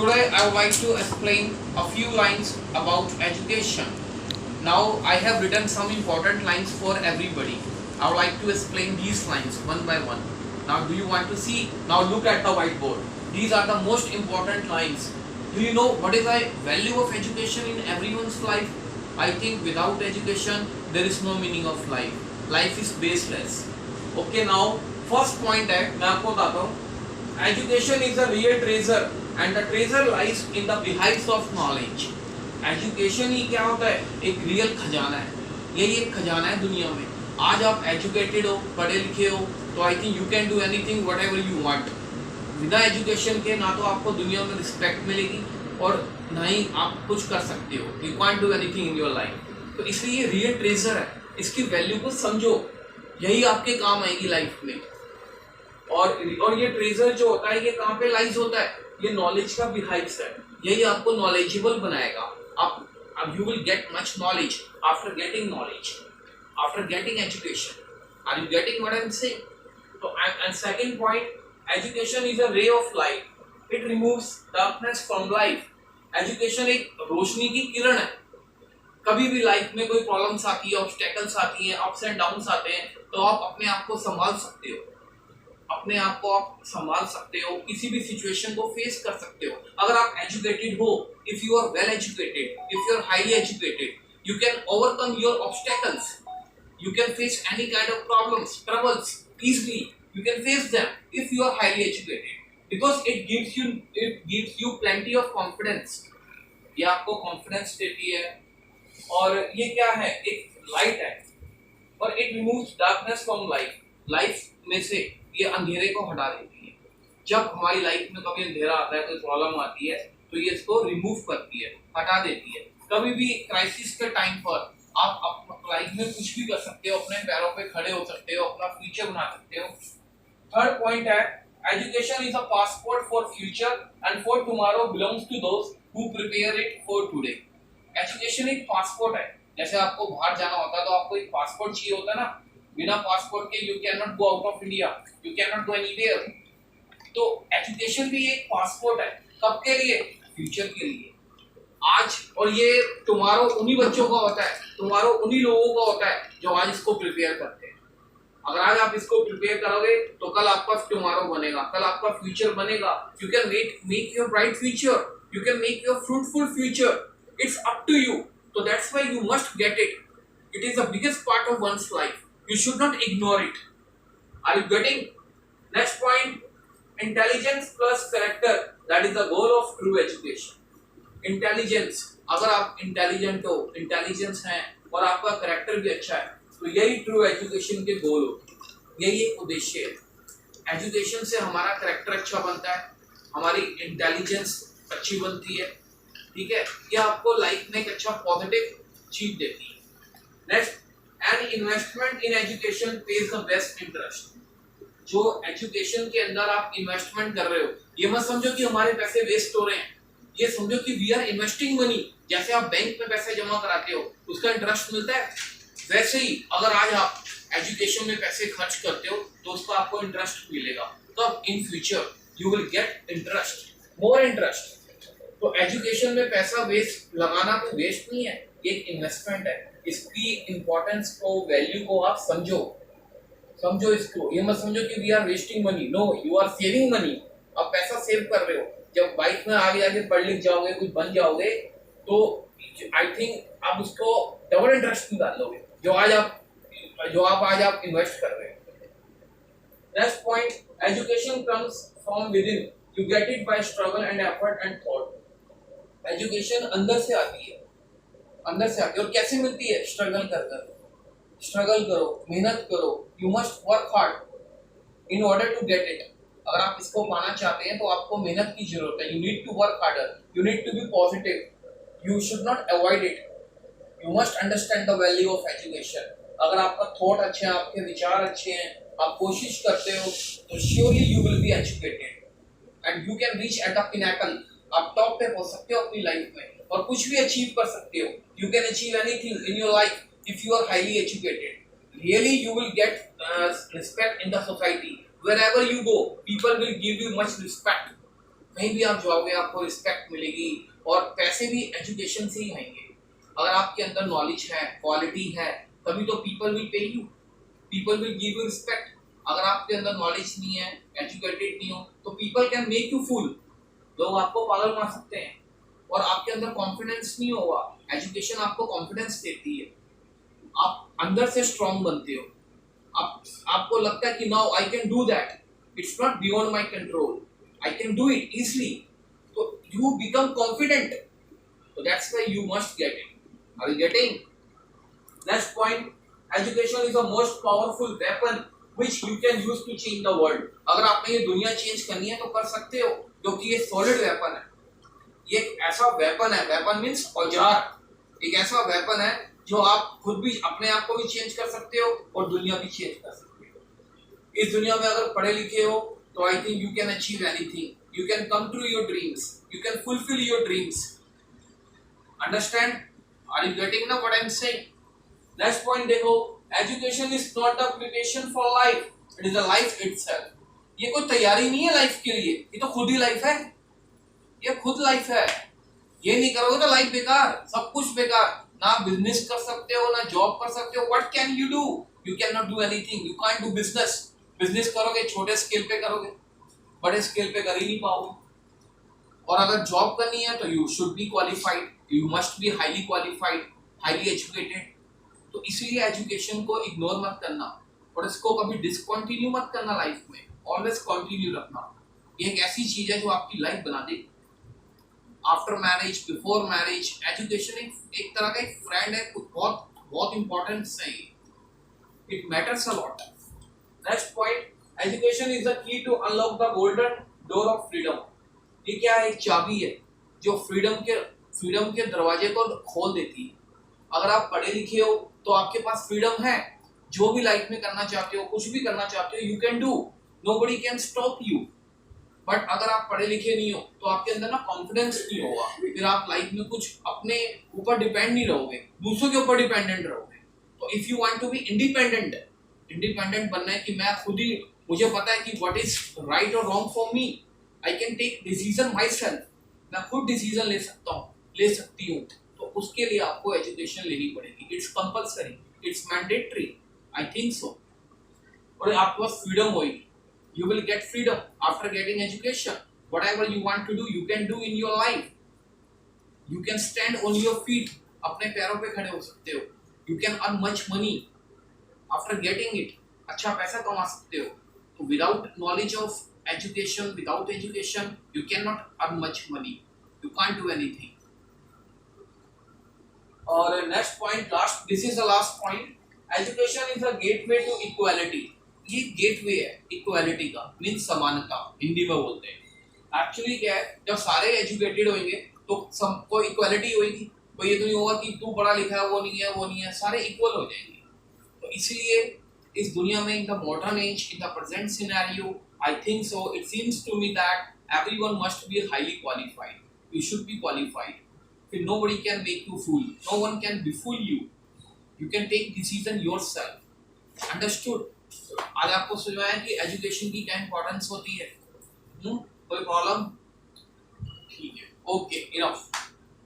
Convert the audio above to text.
Today I would like to explain a few lines about education. Now I have written some important lines for everybody. I would like to explain these lines one by one. Now do you want to see? Now look at the whiteboard. These are the most important lines. Do you know what is the value of education in everyone's life? I think without education there is no meaning of life. Life is baseless. Okay, now first point है मैं आपको बताता हूँ. Education is a real treasure and the treasure lies in the beehives of knowledge. Education ही क्या होता है? एक real खजाना है. यही एक खजाना है दुनिया में. आज आप एजुकेटेड हो, पढ़े लिखे हो, तो I think you can do anything whatever you want. बिना एजुकेशन के ना तो आपको दुनिया में रिस्पेक्ट मिलेगी और ना ही आप कुछ कर सकते हो. You can't do anything in your life. तो इसलिए ये रियल ट्रेजर है. इसकी वैल्यू को समझो, यही आपके काम आएगी लाइफ में. और ये ट्रेजर जो होता है ये कहाँ पे लाइज होता है? ये नॉलेज का बिहाइव्स है. यही आपको नॉलेजेबल बनाएगा. आप you will get much knowledge after getting knowledge, after getting education. Are you getting what I am saying? तो and second point, education is a ray of light. It removes darkness from life. Education एक रोशनी की किरण है. कभी भी life में कोई problems आती है, ऑब्स्टेकल्स आती हैं, अप्स एंड डाउन्स आते हैं, तो आप अपने आप को संभाल सकते हो. अपने आप को आप संभाल सकते हो, किसी भी सिचुएशन को फेस कर सकते हो अगर आप एजुकेटेड हो. If you are well educated, if you are highly educated, you can overcome your obstacles. You can face any kind of problems, troubles easily. You can face them if you are highly educated, because it gives you plenty of confidence. ये आपको confidence देती है. और ये क्या है? एक light है. और it removes darkness from life. Life में से ये अंधेरे को हटा देती है. जब हमारी लाइफ में कभी अंधेरा आता है, कोई प्रॉब्लम आती है, तो ये इसको रिमूव करती है, हटा देती है. कभी भी क्राइसिस के टाइम पर आप अपनी लाइफ में कुछ भी कर सकते हो, अपने पैरों पे खड़े हो सकते हो, अपना फ्यूचर बना सकते हो. थर्ड पॉइंट है, education is a passport for future and for tomorrow belongs to those who prepare it for today. Education एक पासपोर्ट है. जैसे आपको बाहर जाना होता है तो आपको एक पासपोर्ट चाहिए होता है ना. बिना पासपोर्ट के you can not go out of India, you can not go anywhere. तो एजुकेशन भी एक पासपोर्ट है. कब के लिए? फ्यूचर के लिए. आज. और ये टुमारो उन्हीं बच्चों का होता है, टुमारो उन्हीं लोगों का होता है जो आज इसको प्रिपेयर करते हैं. अगर आज आप इसको प्रिपेयर करोगे तो कल आपका टुमारो बनेगा, कल आपका फ्यूचर बनेगा. You can make your bright future, you can make your fruitful future. It's up to you. So that's why you must get it. It is the biggest part of one's life. You should not ignore it. Are you getting? Next point, intelligence plus character. That is the goal of true education. Intelligence. अगर आप intelligent हो, intelligence हैं और आपका character भी अच्छा है, तो यही true education के goal होते हैं. यही एक उद्देश्य है. Education से हमारा character अच्छा बनता है, हमारी intelligence अच्छी बनती है. ठीक है, ये आपको लाइफ में एक अच्छा पॉजिटिव चीज देती है. Next, an investment in education page the best interest. जो एजुकेशन के अंदर आप इन्वेस्टमेंट कर रहे हो, ये मत समझो कि हमारे पैसे वेस्ट हो रहे हैं. ये समझो कि वी आर इन्वेस्टिंग मनी. जैसे आप बैंक में पैसे जमा कराते हो, उसका इंटरेस्ट मिलता है, वैसे ही अगर आज आप एजुकेशन में पैसे खर्च करते हो तो उसका आपको इंटरेस्ट मिलेगा. तब in future you will gate interest, more interest. तो एजुकेशन में पैसा वेस्ट लगाना तो वेस्ट नहीं है, ये एक इन्वेस्टमेंट है. इसकी इंपॉर्टेंस को, वैल्यू को आप समझो इसको. ये मत समझो कि we are wasting money. No, you are saving money. आप पैसा सेव कर रहे हो. जब लाइफ में आगे पढ़ लिख जाओगे, कुछ बन जाओगे, तो आई थिंक आप उसको डबल इंटरेस्ट निकाल लोगे जो आप आज इन्वेस्ट कर रहे हो. Next point, education comes from with in. You get it by struggle and effort and thought. Education अंदर से आती है. और कैसे मिलती है? स्ट्रगल करो, मेहनत करो. You must work hard in order to get it. अगर आप इसको पाना चाहते हैं तो आपको मेहनत की जरूरत है. You need to work harder, you need to be positive, you should not avoid it. You must understand the value of education. अगर आपका थॉट अच्छे हैं, आपके विचार अच्छे हैं, आप कोशिश करते हो, तो surely you will be educated and you can reach at the pinnacle. आप टॉप पे पहुंच सकते हो अपनी लाइफ में और कुछ भी अचीव कर सकते हो. You can achieve anything in your life if you are highly educated. Really you will get respect in the society. Wherever you go, people will give you much respect. कहीं भी आप जाओगे आपको रिस्पेक्ट मिलेगी, और पैसे भी एजुकेशन से ही आएंगे। अगर आपके अंदर नॉलेज है, क्वालिटी है, तभी तो people will pay you, people will give you respect. अगर आपके अंदर नॉलेज नहीं है, एजुकेटेड नहीं हो, तो people can make you fool, लोग आपको पागल बना सकते हैं। और आपके अंदर कॉन्फिडेंस नहीं होगा, एजुकेशन आपको कॉन्फिडेंस देती है, आप अंदर से स्ट्रांग बनते हो, आपको लगता है कि now I can do that, it's not beyond my control, I can do it easily, तो you become confident, so that's why you must get it. Are you getting? Next point, education is the most powerful weapon which you can use to change the world. अगर आपने ये दुनिया change करनी है तो कर सकते हो, क्योंकि ये सॉलिड वेपन है, ये एक ऐसा वेपन है, वेपन मीन्स औजार, एक ऐसा वेपन है जो आप खुद भी अपने आप को भी चेंज कर सकते हो और दुनिया भी चेंज कर सकते हो। इस दुनिया में अगर पढ़े लिखे हो तो I think you can achieve anything, you can come true your dreams, you can fulfil your dreams. Understand? Are you getting now what I am saying? Next point देखो, education is not a preparation for life, it is a life itself. ये कोई तैयारी नहीं है life के लिए, ये तो खुद ही लाइफ है, ये खुद लाइफ है। ये नहीं करोगे तो लाइफ बेकार, सब कुछ बेकार, ना बिजनेस कर सकते हो ना जॉब कर सकते हो। What can you do? You cannot do anything. You can't do business. Business करोगे छोटे स्केल पे करोगे, बड़े स्केल पे कर ही नहीं पाओगे। और अगर जॉब करनी है तो you should be qualified, you must be highly qualified, highly educated. तो इसलिए एजुकेशन को इग्नोर मत करना और इसको कभी डिसकंटिन्यू मत करना लाइफ में, ऑलवेज कंटिन्यू रखना। ये एक ऐसी चीज है जो आपकी लाइफ बना देगी। After marriage, before marriage, education एक तरह का एक फ्रेंड है, बहुत बहुत इंपॉर्टेंट है, it matters a lot. Next point, education is the key to unlock the golden door of freedom. ये क्या है? एक चाबी है जो फ्रीडम के दरवाजे को खोल देती है। अगर आप पढ़े लिखे हो तो आपके पास फ्रीडम है, जो भी लाइफ में करना चाहते हो, कुछ भी करना चाहते हो, you can do, nobody can stop you. But अगर आप पढ़े लिखे नहीं हो तो आपके अंदर ना कॉन्फिडेंस नहीं होगा, फिर आप लाइफ में कुछ अपने ऊपर डिपेंड नहीं रहोगे, दूसरों के ऊपर डिपेंडेंट रहोगे। तो if you want to be independent बनना है कि मैं खुद ही, मुझे पता है कि व्हाट इज राइट और wrong for me, I can take decision myself, मैं खुद डिसीजन ले सकता हूँ, ले सकती हूँ। तो उसके लिए आपको एजुकेशन लेनी पड़ेगी, it's compulsory, it's mandatory, I think सो। और आपके पास फ्रीडम होगी, you will get freedom after getting education. Whatever you want to do, you can do in your life. You can stand on your feet, अपने पैरों पे खड़े हो सकते हो। You can earn much money after getting it. अच्छा पैसा कमा सकते हो। तो without knowledge of education, without education, you cannot earn much money. You can't do anything. और next point, last, this is the last point. Education is a gateway to equality. ये gateway है equality का, means समानता, हिंदी में बोलते हैं। Actually क्या है, जब सारे एजुकेटेड होंगे तो सबको इक्वालिटी होगी, तो ये तो नहीं होगा कि तू पढ़ा लिखा है वो नहीं है, सारे इक्वल हो जाएंगे। तो इसलिए इस दुनिया में, in the modern age, in the present scenario, I think so, it seems to me that everyone must be highly qualified, you should be qualified, फिर nobody can make you fool, no one can befool you, you can take decision yourself. Understood? आज आपको समझाया कि education की क्या importance होती है। कोई प्रॉब्लम? ठीक है, ओके, इनफ।